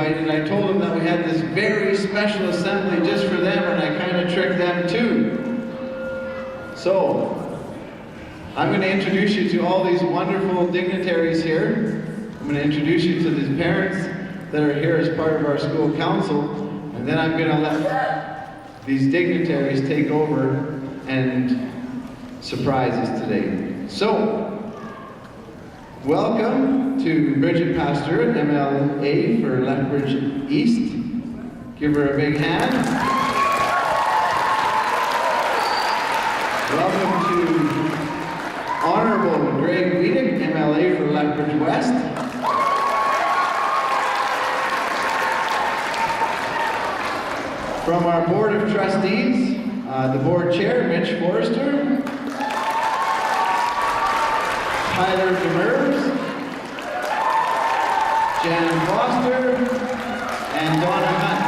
invited. I told them that we had this very special assembly just for them, and I kind of tricked them too. So, I'm going to introduce you to all these wonderful dignitaries here. I'm going to introduce you to these parents that are here as part of our school council, and then I'm going to let these dignitaries take over and surprise us today. So, welcome to Bridget Pastoor, MLA for Lethbridge-East. Give her a big hand. Welcome to Honorable Greg Wiedek, MLA for Lethbridge-West. From our Board of Trustees, the Board Chair, Mitch Forrester. Tyler Demers, Jan Foster, and Donna Hunt.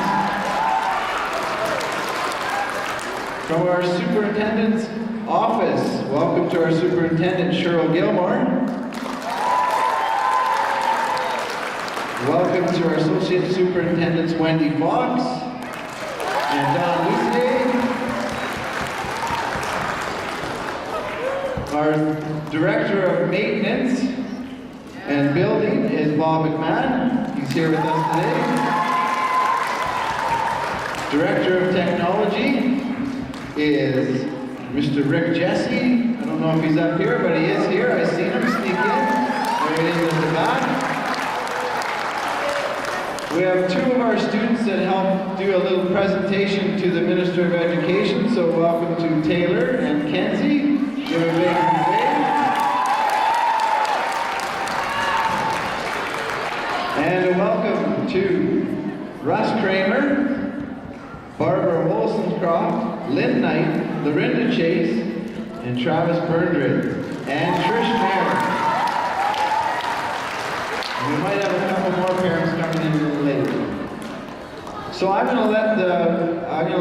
From our Superintendent's Office, welcome to our Superintendent, Cheryl Gilmore. Welcome to our Associate Superintendents, Wendy Fox and Don Lucier. Our Director of Maintenance and Building is Bob McMahon. He's here with us today. Director of Technology is Mr. Rick Jesse. I don't know if he's up here, but he is here. I seen him sneak in. There he is at the back. We have two of our students that helped do a little presentation to the Minister of Education. So welcome to Taylor and Kenzie. Give a big wave. And welcome to Russ Kramer, Barbara Wolstencroft, Lynn Knight, Lorinda Chase, and Travis Berndred, and Trish Merritt. We might have a couple more parents coming in a little later. So I'm going to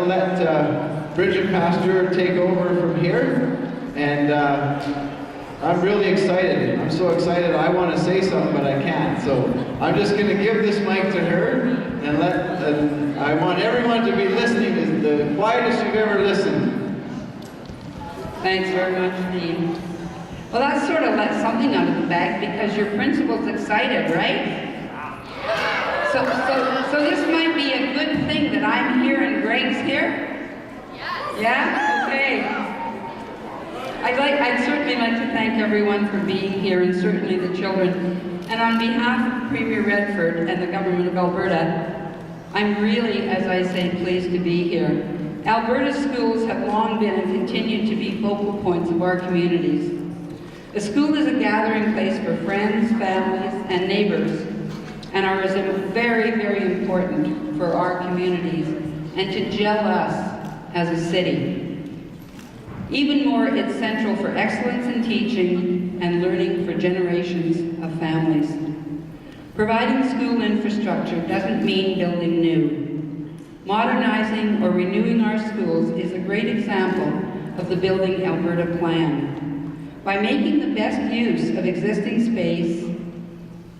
let Bridget Pastoor take over from here. And I'm really excited. I'm so excited I want to say something, but I can't. So I'm just going to give this mic to her and I want everyone to be listening as the quietest you've ever listened. Thanks very much, Dean. Well, that's sort of let something out of the bag because your principal's excited, right? So this might be a good thing that I'm here and Greg's here? Yeah? Okay. I'd certainly like to thank everyone for being here, and certainly the children. And on behalf of Premier Redford and the Government of Alberta, I'm really, as I say, pleased to be here. Alberta schools have long been and continue to be focal points of our communities. A school is a gathering place for friends, families, and neighbors, and are very, very important for our communities and to gel us as a city. Even more, it's central for excellence in teaching and learning for generations of families. Providing school infrastructure doesn't mean building new. Modernizing or renewing our schools is a great example of the Building Alberta plan. By making the best use of existing space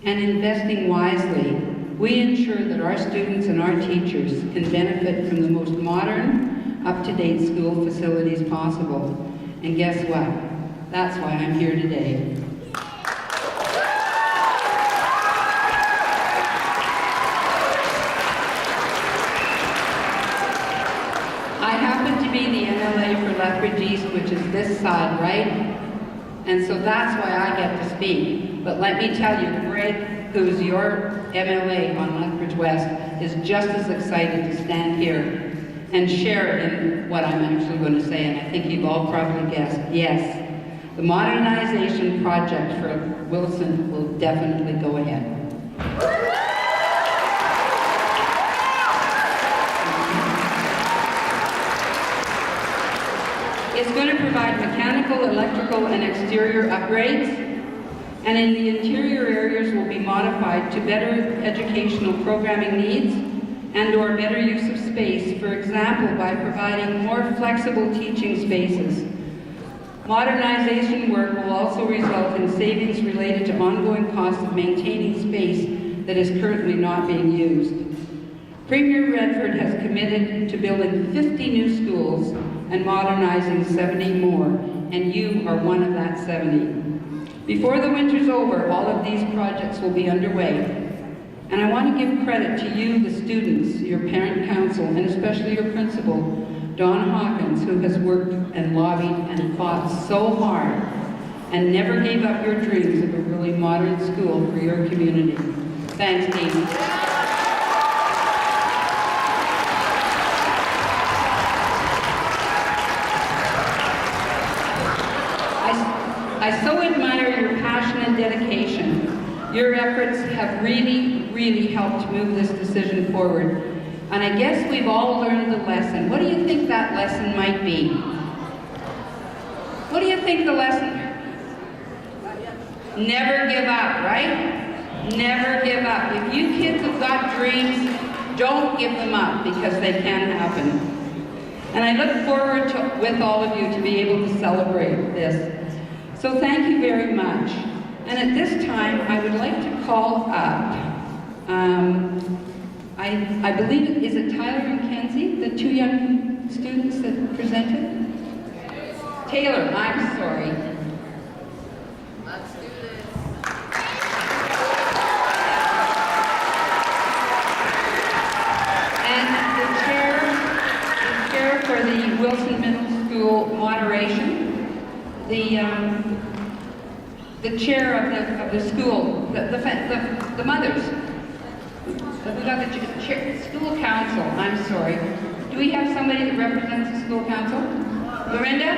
and investing wisely, we ensure that our students and our teachers can benefit from the most modern, up-to-date school facilities possible. And guess what? That's why I'm here today. I happen to be the MLA for Lethbridge-East, which is this side, right? And so that's why I get to speak. But let me tell you, Greg, who's your MLA on Lethbridge-West, is just as excited to stand here and share in what I'm actually going to say, and I think you've all probably guessed, yes, the modernization project for Wilson will definitely go ahead. It's going to provide mechanical, electrical, and exterior upgrades, and in the interior areas will be modified to better educational programming needs and/or better use of space, for example, by providing more flexible teaching spaces. Modernization work will also result in savings related to ongoing costs of maintaining space that is currently not being used. Premier Redford has committed to building 50 new schools and modernizing 70 more, and you are one of that 70. Before the winter's over, all of these projects will be underway. And I want to give credit to you, the students, your parent council, and especially your principal, Don Hawkins, who has worked and lobbied and fought so hard and never gave up your dreams of a really modern school for your community. Thanks, Dean. I so admire your passion and dedication. Your efforts have really helped move this decision forward. And I guess we've all learned the lesson. What do you think that lesson might be? What do you think the lesson? Never give up, right? Never give up. If you kids have got dreams, don't give them up, because they can happen. And I look forward to, with all of you, to be able to celebrate this. So thank you very much. And at this time, I would like to call up, I believe, is it Tyler and Kenzie, the two young students that presented? Taylor, I'm sorry. Let's do this. And the chair for the Wilson Middle School moderation, the chair of the school, the mothers. We got the school council. I'm sorry. Do we have somebody that represents the school council? Lorinda?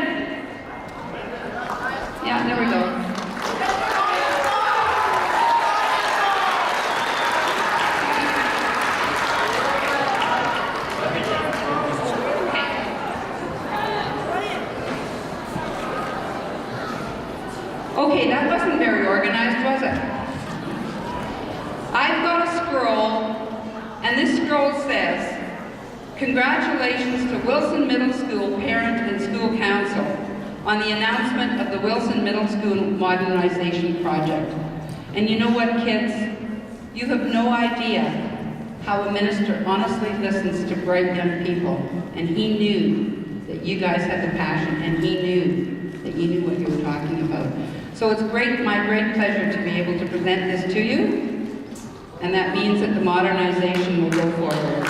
Yeah, there we go. Okay, that wasn't very organized, was it? I've got a scroll, and this scroll says, "Congratulations to Wilson Middle School Parent and School Council on the announcement of the Wilson Middle School Modernization Project." And you know what, kids? You have no idea how a minister honestly listens to bright young people. And he knew that you guys had the passion, and he knew that you knew what you were talking about. So it's my great pleasure to be able to present this to you. And that means that the modernization will go forward.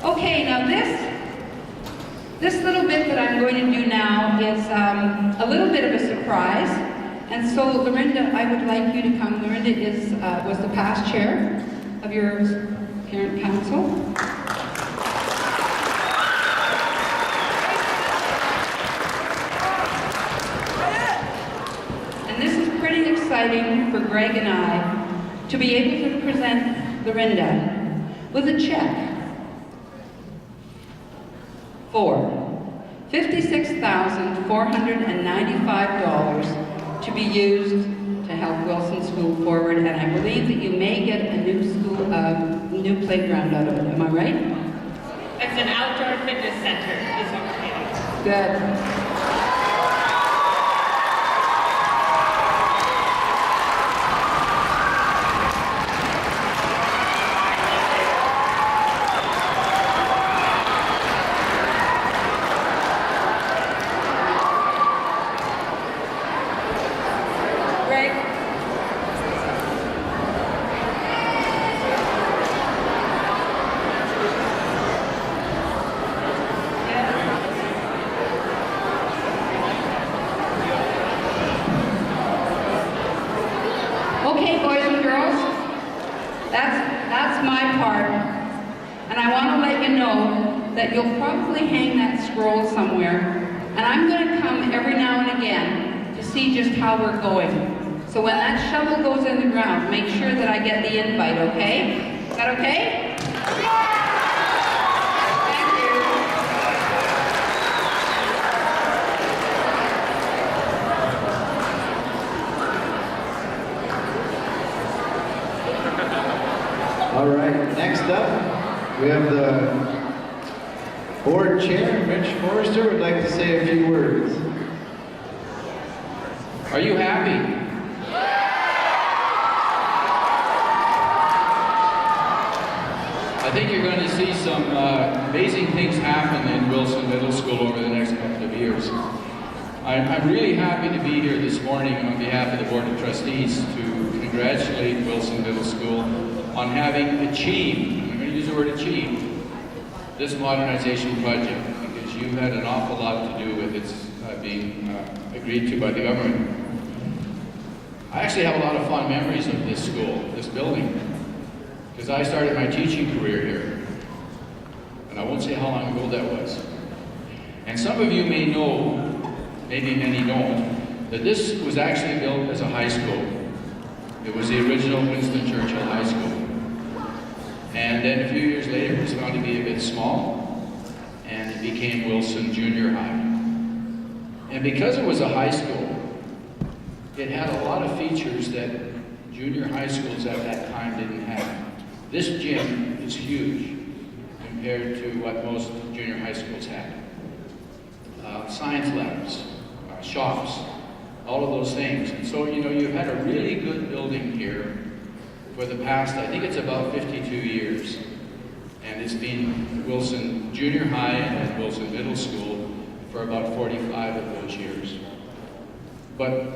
Okay, now this little bit that I'm going to do now is a little bit of a surprise. And so, Lorinda, I would like you to come. Lorinda was the past chair of your parent council. And this is pretty exciting for Greg and I to be able to present Lorinda with a check for $56,495 to be used to help Wilson School forward, and I believe that you may get a new playground out of it. Am I right? It's an outdoor fitness center, is what we're getting. Good. Okay, boys and girls, that's my part. And I want to let you know that you'll probably hang that scroll somewhere. And I'm going to come every now and again to see just how we're going. So when that shovel goes in the ground, make sure that I get the invite, okay? Is that okay? All right, next up, we have the board chair, Rich Forrester, would like to say a few words. Are you happy? I think you're going to see some amazing things happen in Wilson Middle School over the next couple of years. I'm really happy to be here this morning on behalf of the Board of Trustees to congratulate Wilson Middle School on having achieved, I'm going to use the word achieved, this modernization project, because you've had an awful lot to do with its being agreed to by the government. I actually have a lot of fond memories of this school, this building, because I started my teaching career here, and I won't say how long ago that was. And some of you may know, maybe many don't, that this was actually built as a high school. It was the original Winston Churchill High School. And then a few years later, it was found to be a bit small, and it became Wilson Junior High. And because it was a high school, it had a lot of features that junior high schools at that time didn't have. This gym is huge compared to what most junior high schools had. Science labs, shops, all of those things. And so, you know, you've had a really good building here for the past, I think it's about 52 years. And it's been Wilson Junior High and Wilson Middle School for about 45 of those years. But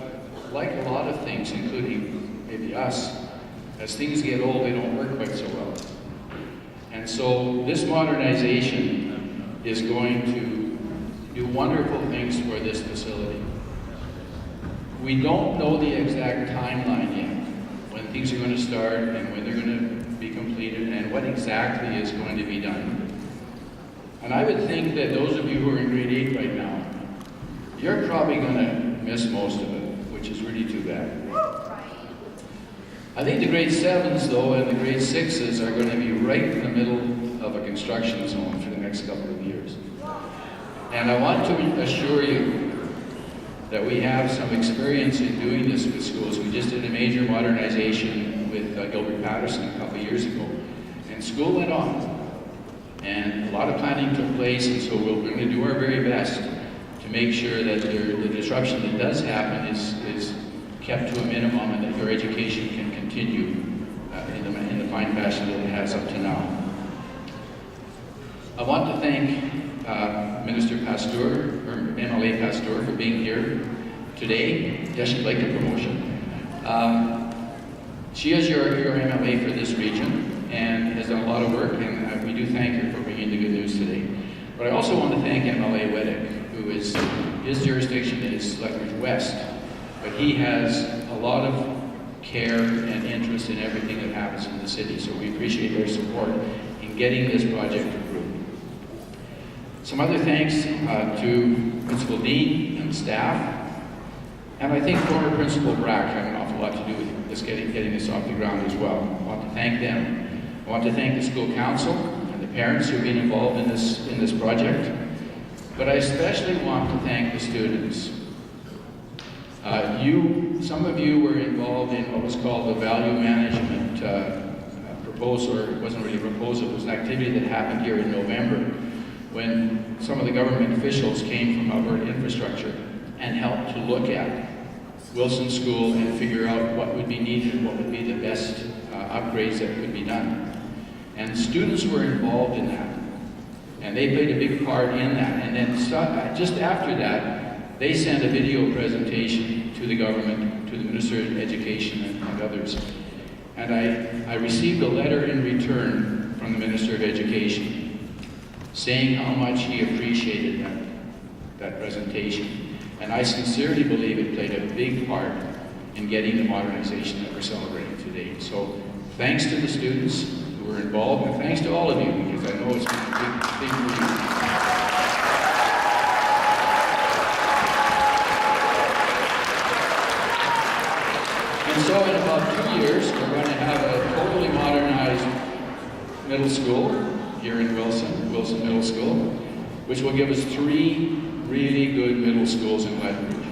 like a lot of things, including maybe us, as things get old, they don't work quite so well. And so this modernization is going to do wonderful things for this facility. We don't know the exact timeline yet, when things are going to start and when they're going to be completed and what exactly is going to be done. And I would think that those of you who are in grade 8 right now, you're probably going to miss most of it, which is really too bad. I think the grade 7s, though, and the grade 6s are going to be right in the middle of a construction zone for the next couple of years. And I want to assure you that we have some experience in doing this with schools. We just did a major modernization with Gilbert Patterson a couple of years ago, and school went on. And a lot of planning took place, and so we're going to do our very best to make sure that the disruption that does happen is kept to a minimum and that your education can continue in the fine fashion that it has up to now. I want to thank Minister Pastoor, or MLA Pastoor, for being here today. Yes, she'd like a promotion. She is your MLA for this region and has done a lot of work, and we do thank her for bringing the good news today. But I also want to thank MLA Weddick, who is, his jurisdiction is Lethbridge-West, but he has a lot of care and interest in everything that happens in the city, so we appreciate their support in getting this project approved. Some other thanks to Principal Dean and staff, and I think former Principal Brack had an awful lot to do with this getting this off the ground as well. I want to thank them. I want to thank the school council and the parents who have been involved in this project, but I especially want to thank the students. Some of you were involved in what was called the value management proposal, or it wasn't really a proposal, it was an activity that happened here in November when some of the government officials came from Alberta Infrastructure and helped to look at Wilson School and figure out what would be needed and what would be the best upgrades that could be done. And students were involved in that, and they played a big part in that. And then just after that, they sent a video presentation to the government, to the Minister of Education and others. And I received a letter in return from the Minister of Education saying how much he appreciated that presentation. And I sincerely believe it played a big part in getting the modernization that we're celebrating today. So thanks to the students who were involved, and thanks to all of you, because I know it's been a big for you. And so in about 2 years, we're going to have a totally modernized middle school here in Wilson Middle School, which will give us 3 really good middle schools in Lethbridge.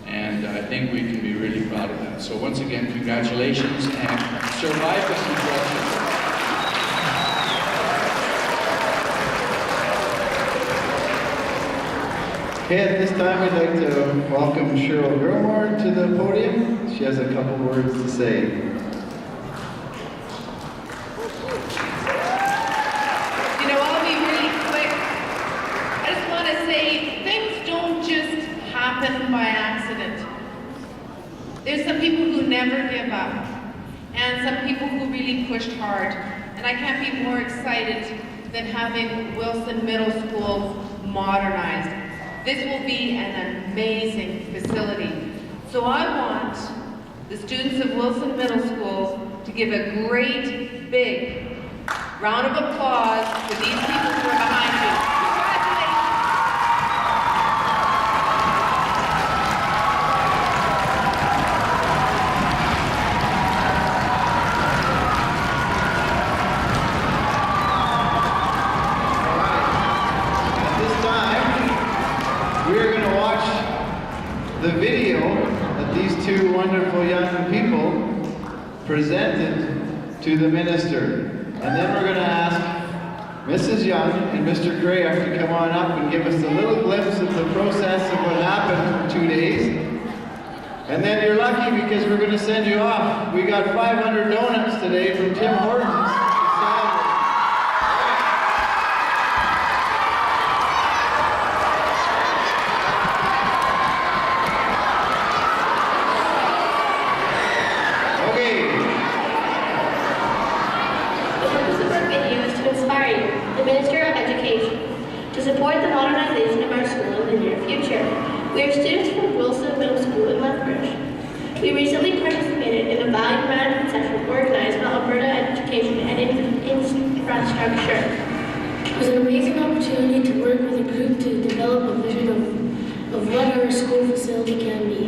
And I think we can be really proud of that. So once again, congratulations, and survive the construction. Okay, at this time we'd like to welcome Cheryl Gilmore to the podium. She has a couple words to say. You know, I'll be really quick. I just want to say things don't just happen by accident. There's some people who never give up, and some people who really pushed hard. And I can't be more excited than having Wilson Middle School modernized. This will be an amazing facility. So I want the students of Wilson Middle School to give a great big round of applause for these people who are behind you. Congratulations. At this time, we are going to watch the video that these two wonderful young people presented to the minister. And then we're going to ask Mrs. Young and Mr. Graham to come on up and give us a little glimpse of the process of what happened for 2 days. And then you're lucky because we're going to send you off. We got 500 donuts today from Tim Hortons. Minister of Education, to support the modernization of our school in the near future. We are students from Wilson Middle School in Lethbridge. We recently participated in a value management session organized by Alberta Education and Infrastructure. It was an amazing opportunity to work with a group to develop a vision of what our school facility can be.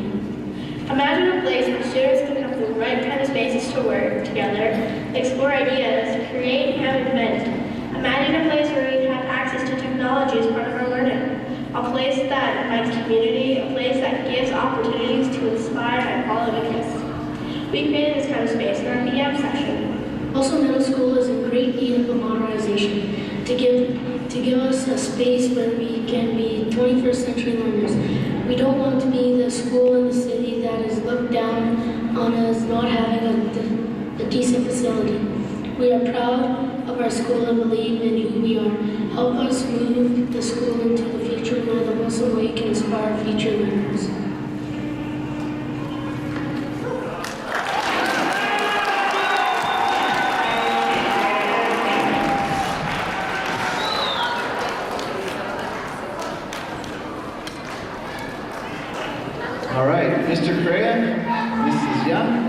Imagine a place where students can have the right kind of spaces to work together, explore ideas, create, and invent. Imagine a place where we have access to technology as part of our learning. A place that invites community, a place that gives opportunities to inspire and follow interests. We created this kind of space in our PM session. Also, middle school is in great need of modernization to give us a space where we can be 21st century learners. We don't want to be the school in the city that is looked down on as not having a decent facility. We are proud of our school and believe in who we are. Help us move the school into the future where the Wilson way can inspire future learners. All right, Mr. Craig, Mrs. Young.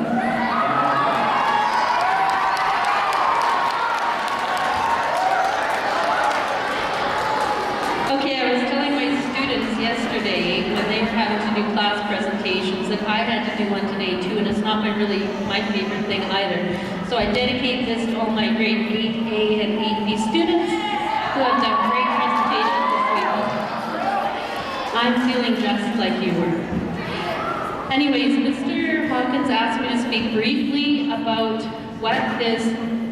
Yesterday when they were having to do class presentations, and I had to do one today too, and it's not my favorite thing either. So I dedicate this to all my grade 8A and 8B students who have done great presentations this week. I'm feeling just like you were. Anyways, Mr. Hawkins asked me to speak briefly about what this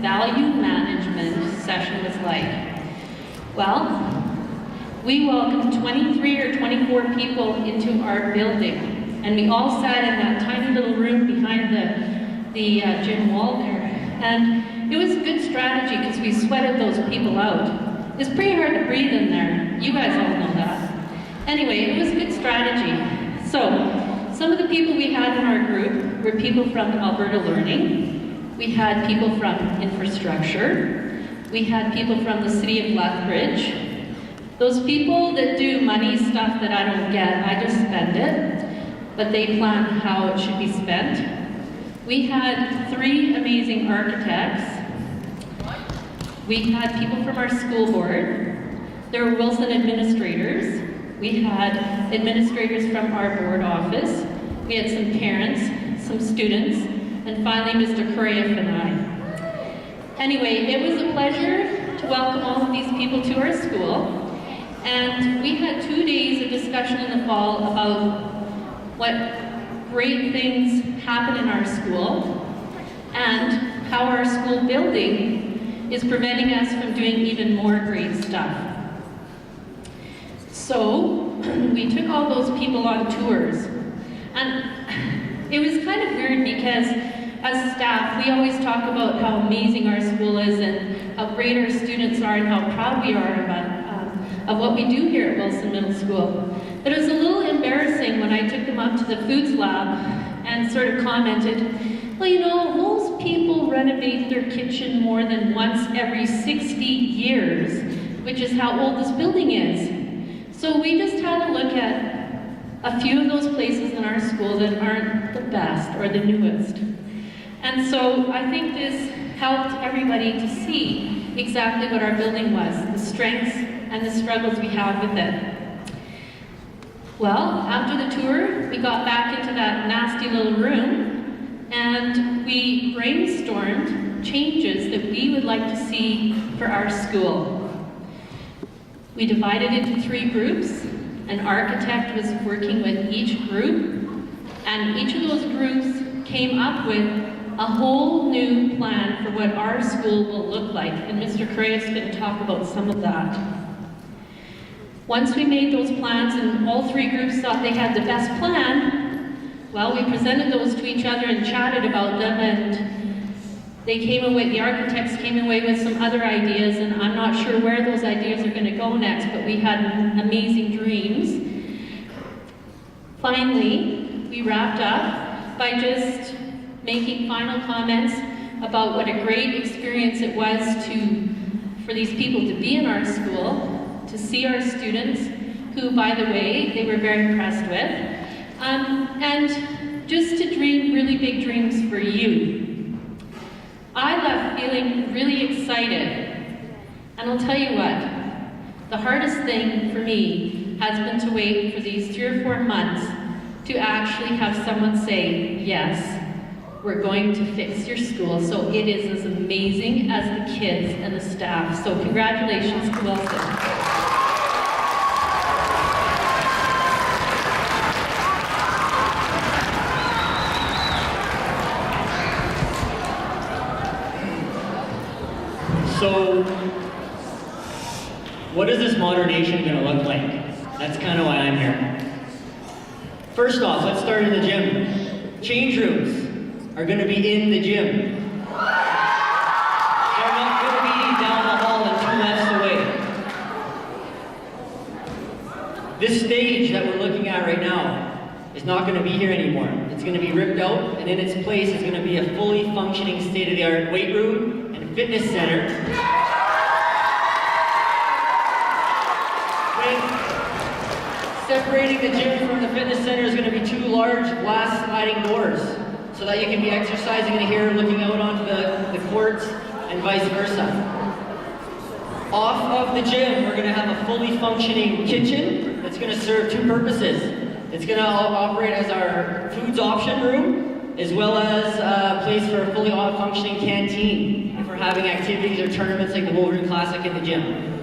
value management session was like. Well, we welcomed 23 or 24 people into our building, and we all sat in that tiny little room behind the gym wall there. And it was a good strategy because we sweated those people out. It's pretty hard to breathe in there. You guys all know that. Anyway, it was a good strategy. So, some of the people we had in our group were people from Alberta Learning. We had people from Infrastructure. We had people from the city of Lethbridge. Those people that do money stuff that I don't get, I just spend it, but they plan how it should be spent. We had 3 amazing architects. We had people from our school board. There were Wilson administrators. We had administrators from our board office. We had some parents, some students, and finally Mr. Koreff and I. Anyway, it was a pleasure to welcome all of these people to our school. And we had 2 days of discussion in the fall about what great things happen in our school and how our school building is preventing us from doing even more great stuff. So, we took all those people on tours. And it was kind of weird because as staff, we always talk about how amazing our school is and how great our students are and how proud we are of what we do here at Wilson Middle School. But it was a little embarrassing when I took them up to the foods lab and sort of commented, well, you know, most people renovate their kitchen more than once every 60 years, which is how old this building is. So we just had a look at a few of those places in our school that aren't the best or the newest. And so I think this helped everybody to see exactly what our building was, the strengths and the struggles we have with it. Well, after the tour, we got back into that nasty little room and we brainstormed changes that we would like to see for our school. We divided into 3 groups. An architect was working with each group, and each of those groups came up with a whole new plan for what our school will look like, and Mr. Correa's going to talk about some of that. Once we made those plans and all 3 groups thought they had the best plan, well, we presented those to each other and chatted about them, and they came away, the architects came away with some other ideas, and I'm not sure where those ideas are going to go next, but we had amazing dreams. Finally, we wrapped up by just making final comments about what a great experience it was for these people to be in our school, to see our students, who, by the way, they were very impressed with, and just to dream really big dreams for you. I left feeling really excited, and I'll tell you what, the hardest thing for me has been to wait for these 3 or 4 months to actually have someone say, yes, we're going to fix your school so it is as amazing as the kids and the staff. So congratulations to Wilson. So, what is this modernization going to look like? That's kind of why I'm here. First off, let's start in the gym. Change rooms are going to be in the gym. They're not going to be down the hall and 2 lefts away. This stage that we're looking at right now is not going to be here anymore. It's going to be ripped out, and in its place is going to be a fully functioning state-of-the-art weight room and fitness center. Separating the gym from the fitness center is going to be 2 large glass sliding doors so that you can be exercising in here, looking out onto the courts, and vice versa. Off of the gym, we're going to have a fully functioning kitchen that's going to serve 2 purposes. It's going to operate as our foods option room, as well as a place for a fully functioning canteen if we're having activities or tournaments like the Wolverine Classic in the gym.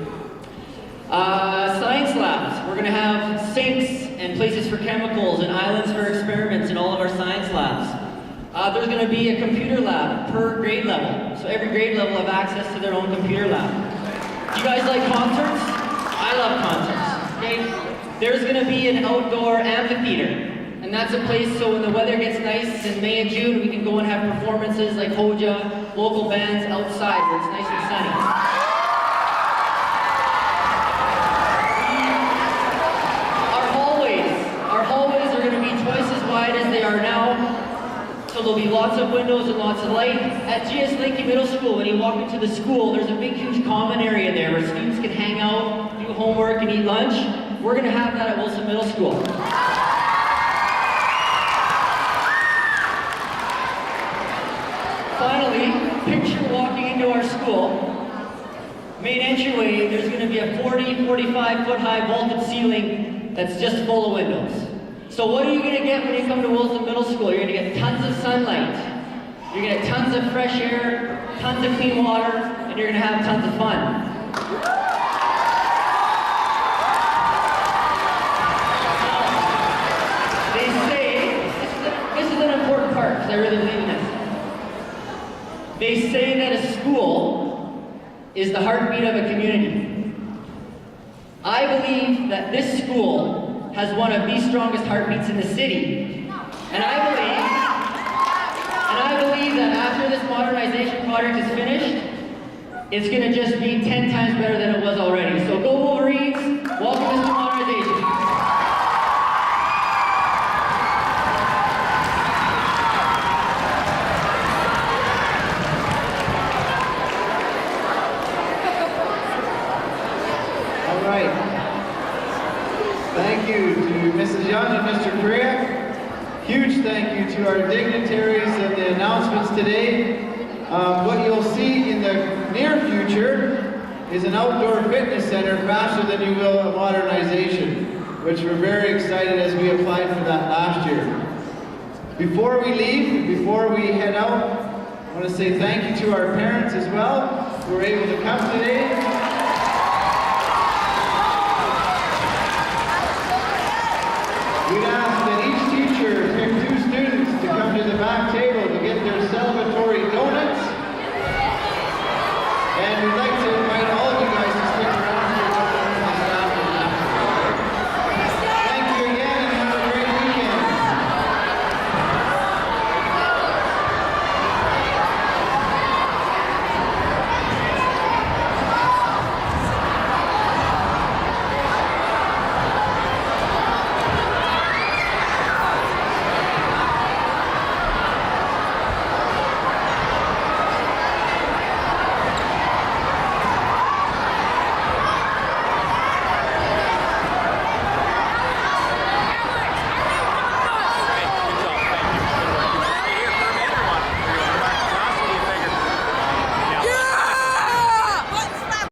Science labs. We're going to have sinks and places for chemicals and islands for experiments in all of our science labs. There's going to be a computer lab per grade level. So every grade level will have access to their own computer lab. Do you guys like concerts? I love concerts. Okay? There's going to be an outdoor amphitheater. And that's a place so when the weather gets nice in May and June, we can go and have performances like Hoja, local bands outside where it's nice and sunny. As they are now, so there'll be lots of windows and lots of light. At GS Lakey Middle School, when you walk into the school, there's a big, huge common area there where students can hang out, do homework, and eat lunch. We're going to have that at Wilson Middle School. Finally, picture walking into our school. Main entryway, there's going to be a 40, 45 foot high vaulted ceiling that's just full of windows. So what are you going to get when you come to Wilson Middle School? You're going to get tons of sunlight, you're going to get tons of fresh air, tons of clean water, and you're going to have tons of fun. They say, this is an important part because I really believe in this. They say that a school is the heartbeat of a community. I believe that this school has one of the strongest heartbeats in the city. And I believe that after this modernization project is finished, it's going to just be 10 times better than it was already. So go Wolverines, welcome to modernization. All right. Thank you to Mrs. Young and Mr. Correa. Huge thank you to our dignitaries and the announcements today. What you'll see in the near future is an outdoor fitness center faster than you will a modernization, which we're very excited as we applied for that last year. Before we leave, before we head out, I want to say thank you to our parents as well who were able to come today. We'd ask that each teacher pick 2 students to come to the back table.